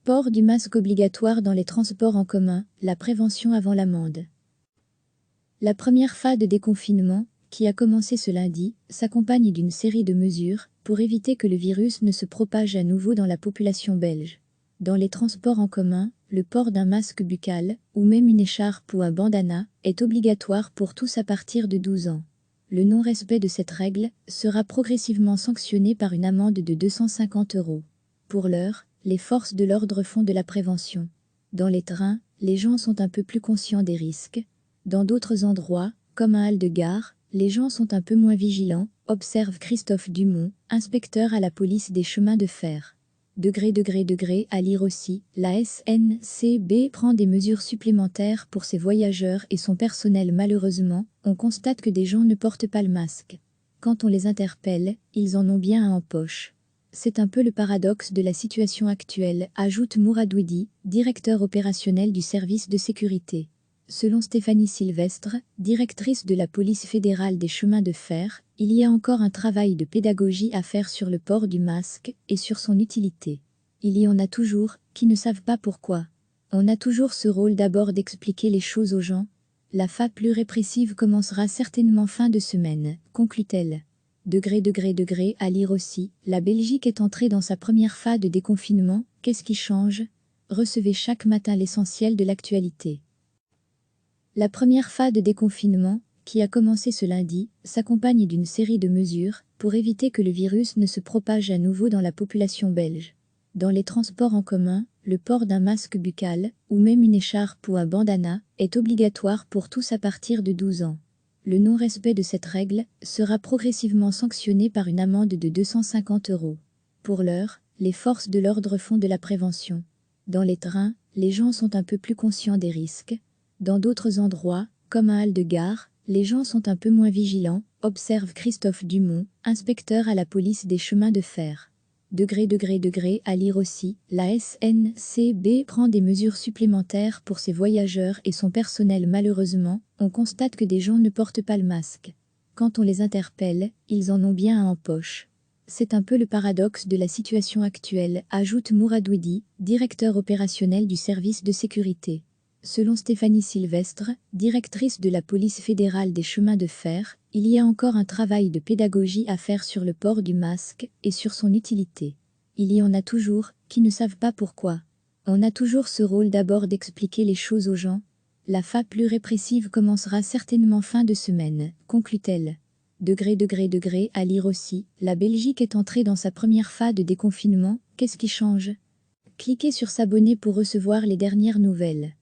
Port du masque obligatoire dans les transports en commun, la prévention avant l'amende. La première phase de déconfinement, qui a commencé ce lundi, s'accompagne d'une série de mesures pour éviter que le virus ne se propage à nouveau dans la population belge. Dans les transports en commun, le port d'un masque buccal, ou même une écharpe ou un bandana, est obligatoire pour tous à partir de 12 ans. Le non-respect de cette règle sera progressivement sanctionné par une amende de 250 €. Pour l'heure, les forces de l'ordre font de la prévention. Dans les trains, les gens sont un peu plus conscients des risques. Dans d'autres endroits, comme un hall de gare, les gens sont un peu moins vigilants, observe Christophe Dumont, inspecteur à la police des chemins de fer. À lire aussi, la SNCB prend des mesures supplémentaires pour ses voyageurs et son personnel. Malheureusement, on constate que des gens ne portent pas le masque. Quand on les interpelle, ils en ont bien un en poche. C'est un peu le paradoxe de la situation actuelle, ajoute Mouradouidi, directeur opérationnel du service de sécurité. Selon Stéphanie Sylvestre, directrice de la police fédérale des chemins de fer, il y a encore un travail de pédagogie à faire sur le port du masque et sur son utilité. Il y en a toujours qui ne savent pas pourquoi. On a toujours ce rôle d'abord d'expliquer les choses aux gens. La phase plus répressive commencera certainement fin de semaine, conclut-elle. À lire aussi, la Belgique est entrée dans sa première phase de déconfinement, qu'est-ce qui change? Recevez chaque matin l'essentiel de l'actualité. La première phase de déconfinement, qui a commencé ce lundi, s'accompagne d'une série de mesures pour éviter que le virus ne se propage à nouveau dans la population belge. Dans les transports en commun, le port d'un masque buccal, ou même une écharpe ou un bandana, est obligatoire pour tous à partir de 12 ans. Le non-respect de cette règle sera progressivement sanctionné par une amende de 250 €. Pour l'heure, les forces de l'ordre font de la prévention. Dans les trains, les gens sont un peu plus conscients des risques. Dans d'autres endroits, comme un hall de gare, les gens sont un peu moins vigilants, observe Christophe Dumont, inspecteur à la police des chemins de fer. À lire aussi, la SNCB prend des mesures supplémentaires pour ses voyageurs et son personnel. Malheureusement, on constate que des gens ne portent pas le masque. Quand on les interpelle, ils en ont bien un en poche. C'est un peu le paradoxe de la situation actuelle, ajoute Mouradouidi, directeur opérationnel du service de sécurité. Selon Stéphanie Sylvestre, directrice de la police fédérale des chemins de fer, il y a encore un travail de pédagogie à faire sur le port du masque et sur son utilité. Il y en a toujours qui ne savent pas pourquoi. On a toujours ce rôle d'abord d'expliquer les choses aux gens. La phase plus répressive commencera certainement fin de semaine, conclut-elle. À lire aussi, la Belgique est entrée dans sa première phase de déconfinement, qu'est-ce qui change? Cliquez sur s'abonner pour recevoir les dernières nouvelles.